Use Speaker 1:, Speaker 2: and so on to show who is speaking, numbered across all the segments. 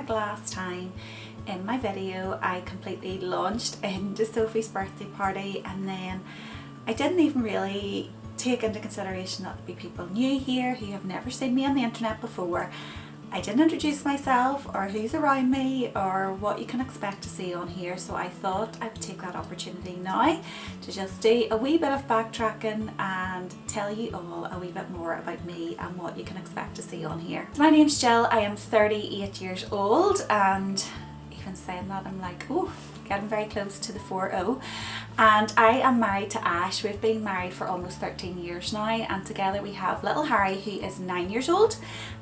Speaker 1: think last time in my video I completely launched into Sophie's birthday party, and then I didn't even really take into consideration that there'd be people new here who have never seen me on the internet before. I didn't introduce myself or who's around me or what you can expect to see on here, so I thought I would take that opportunity now to just do a wee bit of backtracking and tell you all a wee bit more about me and what you can expect to see on here. So my name's Jill, I am 38 years old, and even saying that I'm like, oh, getting very close to the 40, and I am married to Ash. We've been married for almost 13 years now, and together we have little Harry, who is 9 years old,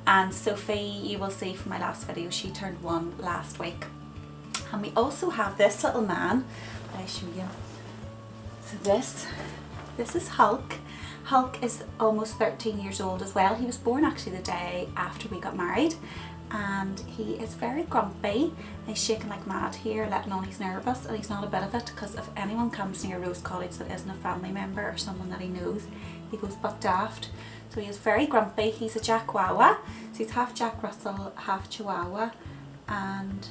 Speaker 1: and Sophie, you will see from my last video, she turned 1 last week. And we also have this little man that I show you. So this is Hulk. Hulk is almost 13 years old as well. He was born actually the day after we got married, and he is very grumpy. He's shaking like mad here, letting on he's nervous, and he's not a bit of it, because if anyone comes near Rose Cottage that isn't a family member or someone that he knows, he goes butt daft. So he is very grumpy. He's a Jack Wawa, so he's half Jack Russell, half Chihuahua, and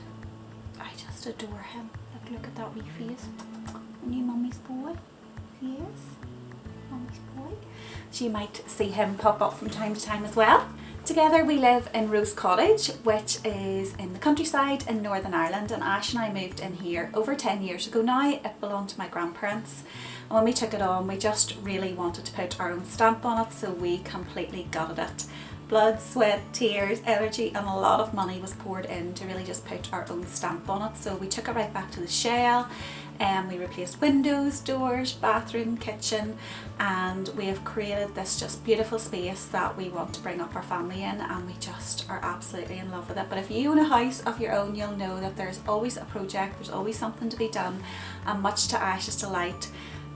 Speaker 1: I just adore him. Look at that wee face. And you mummy's boy. Yes, mummy's boy. So you might see him pop up from time to time as well. Together we live in Rose Cottage, which is in the countryside in Northern Ireland, and Ash and I moved in here over 10 years ago now. It belonged to my grandparents, and when we took it on we just really wanted to put our own stamp on it, so we completely gutted it. Blood, sweat, tears, energy and a lot of money was poured in to really just put our own stamp on it. So we took it right back to the shell, and we replaced windows, doors, bathroom, kitchen, and we have created this just beautiful space that we want to bring up our family in, and we just are absolutely in love with it. But if you own a house of your own, you'll know that there's always a project, there's always something to be done, and much to Ash's delight,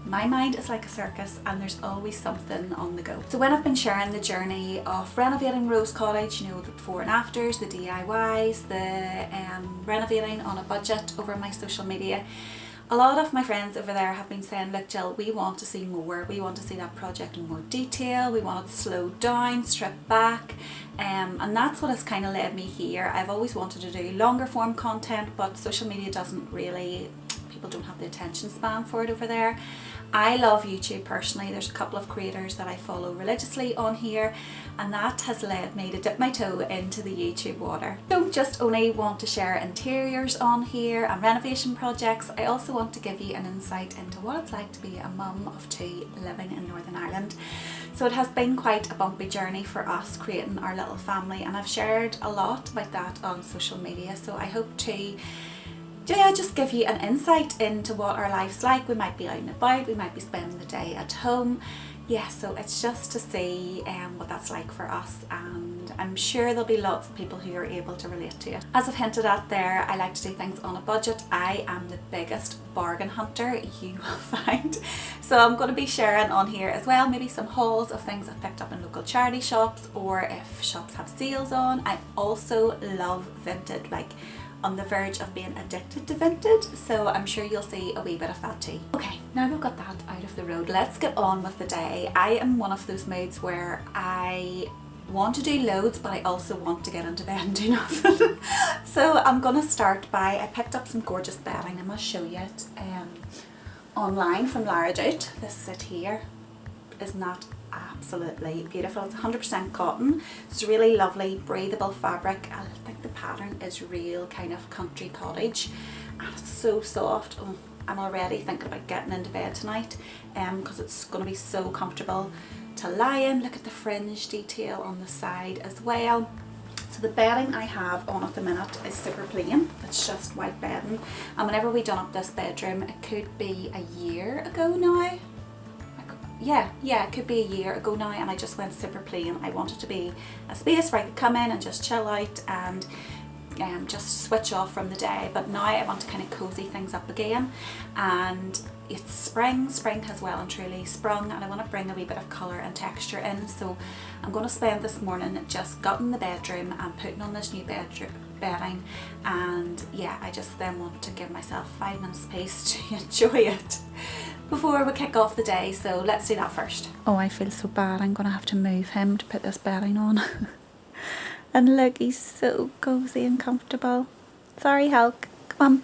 Speaker 1: my mind is like a circus and there's always something on the go. So when I've been sharing the journey of renovating Rose Cottage, you know, the before and afters, the DIYs, the renovating on a budget over my social media, a lot of my friends over there have been saying, look Jill, we want to see more, we want to see that project in more detail, we want it slowed down, stripped back, and that's what has kind of led me here. I've always wanted to do longer form content, but social media doesn't really, people don't have the attention span for it over there. I love YouTube personally. There's a couple of creators that I follow religiously on here, and that has led me to dip my toe into the YouTube water. I don't just only want to share interiors on here and renovation projects, I also want to give you an insight into what it's like to be a mum of 2 living in Northern Ireland. So it has been quite a bumpy journey for us creating our little family, and I've shared a lot about that on social media, so I hope to just give you an insight into what our life's like. We might be out and about, we might be spending the day at home. Yeah, so it's just to see what that's like for us, and I'm sure there'll be lots of people who are able to relate to it. As I've hinted at there, I like to do things on a budget. I am the biggest bargain hunter you will find. So I'm going to be sharing on here as well, maybe some hauls of things I've picked up in local charity shops, or if shops have sales on. I also love vintage, like on the verge of being addicted to vintage, so I'm sure you'll see a wee bit of that too. Okay, now we've got that out of the road, let's get on with the day. I am one of those moods where I want to do loads, but I also want to get into bed and do nothing. So I'm gonna start by, I picked up some gorgeous bedding. I'm gonna show you it online from Lara Dout. This is it here. Isn't that absolutely beautiful? It's 100% cotton. It's really lovely, breathable fabric. I think the pattern is real kind of country cottage, and it's so soft. Oh, I'm already thinking about getting into bed tonight because it's going to be so comfortable to lie in. Look at the fringe detail on the side as well. So the bedding I have on at the minute is super plain. It's just white bedding, and whenever we done up this bedroom, it could be a year ago now. Yeah, it could be a year ago now, and I just went super plain. I wanted to be a space where I could come in and just chill out and just switch off from the day, but now I want to kind of cozy things up again, and it's spring has well and truly sprung, and I want to bring a wee bit of colour and texture in. So I'm going to spend this morning just gutting the bedroom and putting on this new bedding, and yeah, I just then want to give myself 5 minutes space to enjoy it before we kick off the day, so let's do that first. Oh, I feel so bad. I'm gonna have to move him to put this bedding on. And look, he's so cozy and comfortable. Sorry, Hulk. Come on.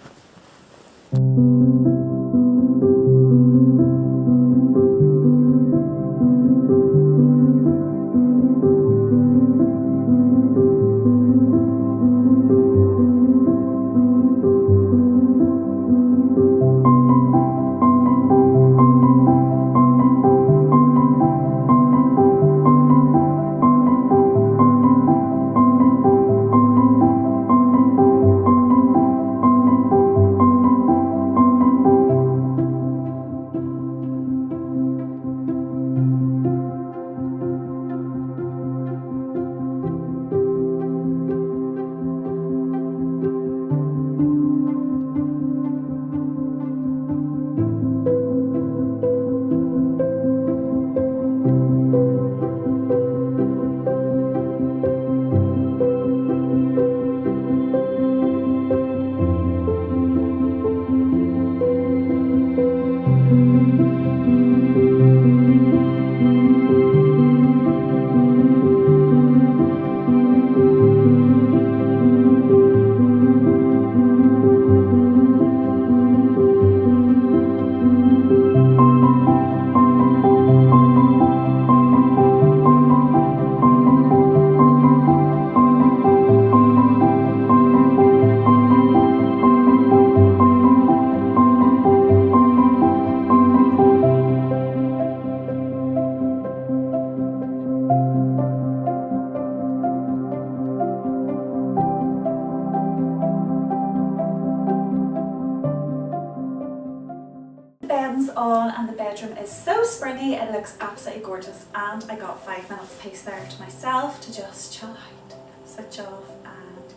Speaker 1: On and the bedroom is so springy, it looks absolutely gorgeous, and I got 5 minutes peace there to myself to just chill out, switch off and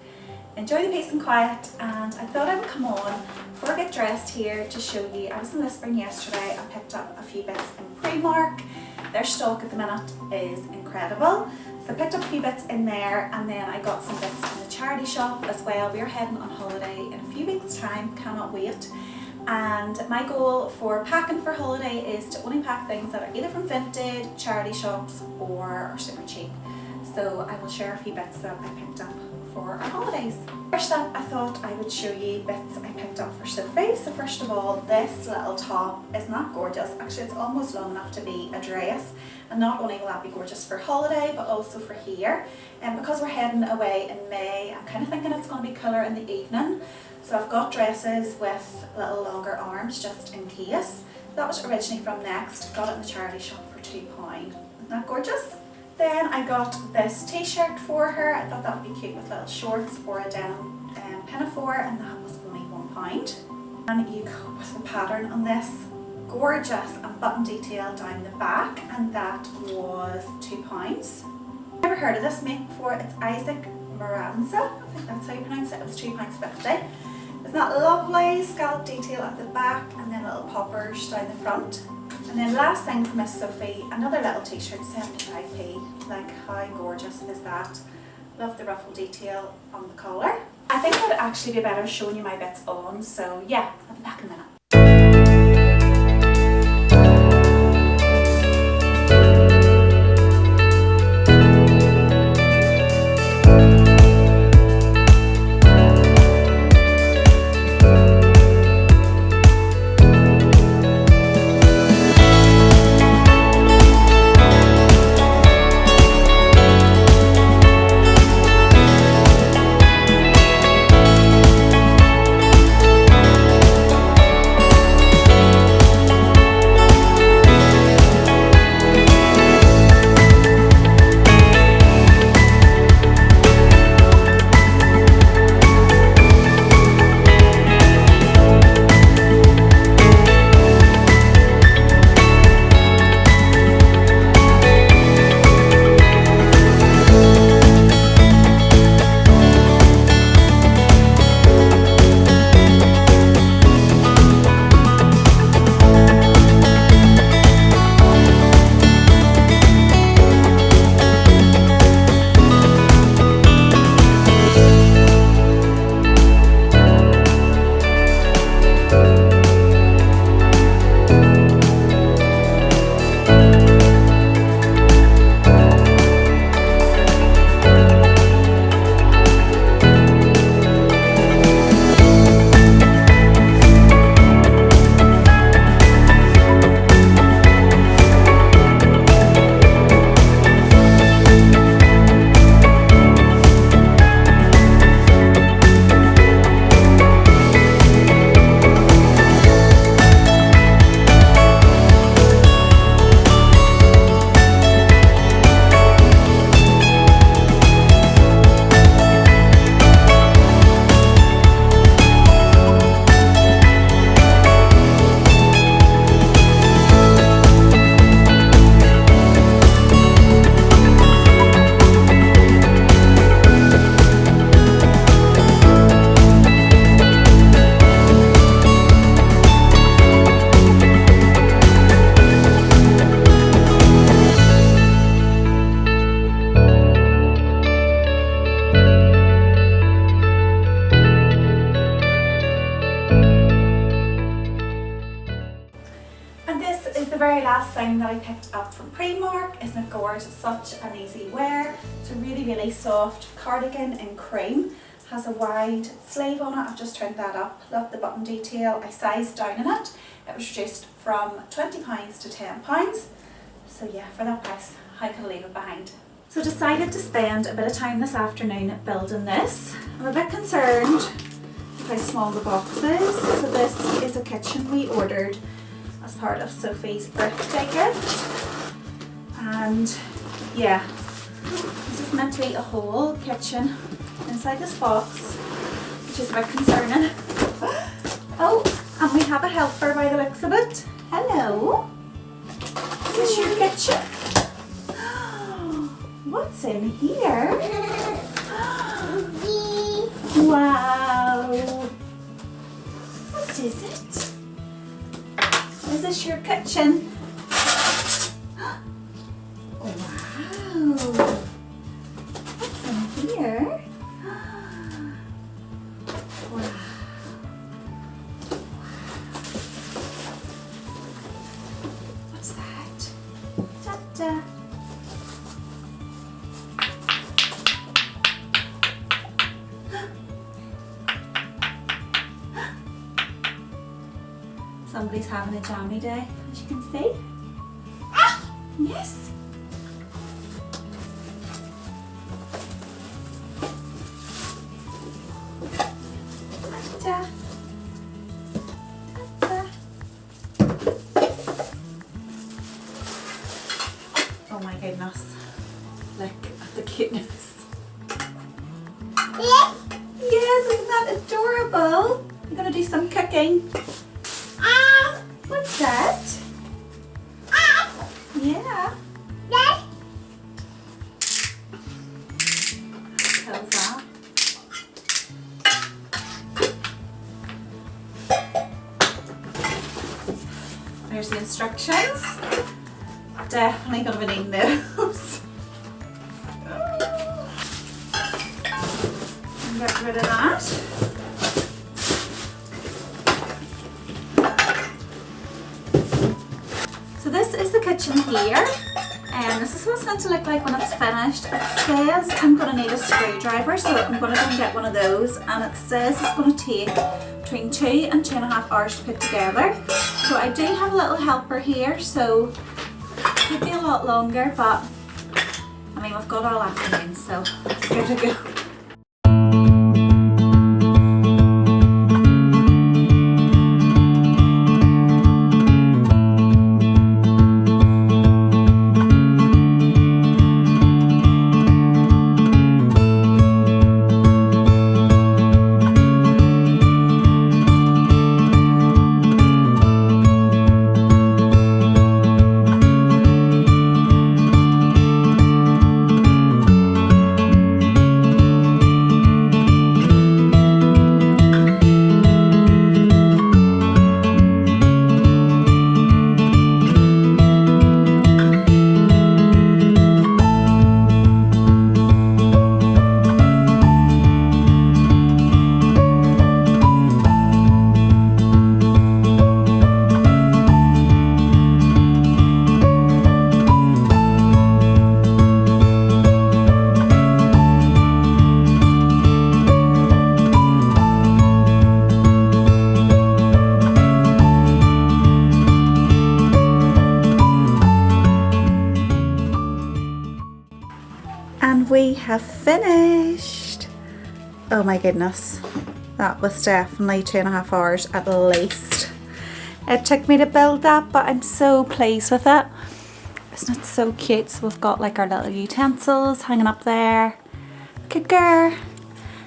Speaker 1: enjoy the peace and quiet. And I thought I would come on before I get dressed here to show you. I was in Lisburn yesterday. I picked up a few bits in Primark. Their stock at the minute is incredible, so I picked up a few bits in there, and then I got some bits in the charity shop as well. We are heading on holiday in a few weeks time, cannot wait. And my goal for packing for holiday is to only pack things that are either from Vinted, charity shops, or are super cheap. So I will share a few bits that I picked up for our holidays. First up, I thought I would show you bits I picked up for Sophie. So first of all, this little top is not gorgeous. Actually, it's almost long enough to be a dress. And not only will that be gorgeous for holiday, but also for here. And because we're heading away in May, I'm kind of thinking it's going to be cooler in the evening. So I've got dresses with little longer arms just in case. That was originally from Next. Got it in the charity shop for £2. Isn't that gorgeous? Then I got this t-shirt for her. I thought that would be cute with little shorts or a denim pinafore, and that was only £1. And you go with the pattern on this. Gorgeous and button detail down the back, and that was £2. Never heard of this make before. It's Isaac Moranza, I think that's how you pronounce it. It was £2.50. Isn't that lovely? Scallop detail at the back, and then little poppers down the front. And then last thing from Miss Sophie, another little t-shirt, 75p. Like, how gorgeous is that? Love the ruffle detail on the collar. I think it would actually be better showing you my bits on, so yeah, I'll be back in a minute. very last thing that I picked up from Primark. Isn't it gorgeous? Such an easy wear. It's a really soft cardigan in cream. Has a wide sleeve on it. I've just turned that up. Love the button detail. I sized down in it. It was reduced from £20 to £10. So yeah, for that price, how could I leave it behind? So decided to spend a bit of time this afternoon building this. I'm a bit concerned with how small the box is. So this is a kitchen we ordered as part of Sophie's birthday gift. And yeah, this is meant to be a whole kitchen inside this box, which is a bit concerning. Oh, and we have a helper by the looks of it. Hello. Is this your kitchen? What's in here? Wow. What is it? Is this your kitchen? Wow. What's in here? Wow. What's that? Ta-da. Somebody's having a jammy day, as you can see. Yes. Ta-ta. Ta-ta. Oh my goodness. Look at the cuteness. Yes, isn't that adorable? I'm gonna do some cooking. What's that? Yeah. How's that? There's the instructions. Definitely gonna be needing those. Get rid of that. So this is the kitchen here, and this is what it's going to look like when it's finished. It says I'm going to need a screwdriver, so I'm going to go and get one of those, and it says it's going to take between 2 and 2.5 hours to put together. So I do have a little helper here, so it could be a lot longer, but I mean we've got all afternoon, so let's give it a go. And we have finished. Oh my goodness, that was definitely 2.5 hours at least. It took me to build that, but I'm so pleased with it. Isn't it so cute? So we've got like our little utensils hanging up there, cooker,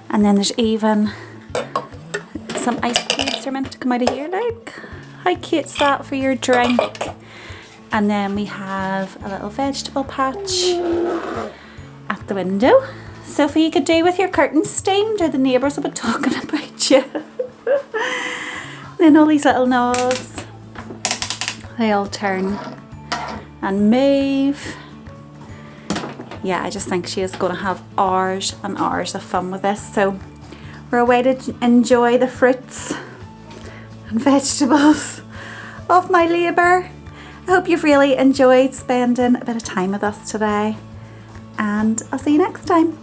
Speaker 1: and then there's even some ice cubes are meant to come out of here. Like, how cute's that for your drink? And then we have a little vegetable patch at the window. Sophie, you could do with your curtains steamed, or the neighbours will be talking about you. Then all these little knobs, they all turn and move. Yeah, I just think she is going to have hours and hours of fun with this. So we're away to enjoy the fruits and vegetables of my labour. I hope you've really enjoyed spending a bit of time with us today, and I'll see you next time.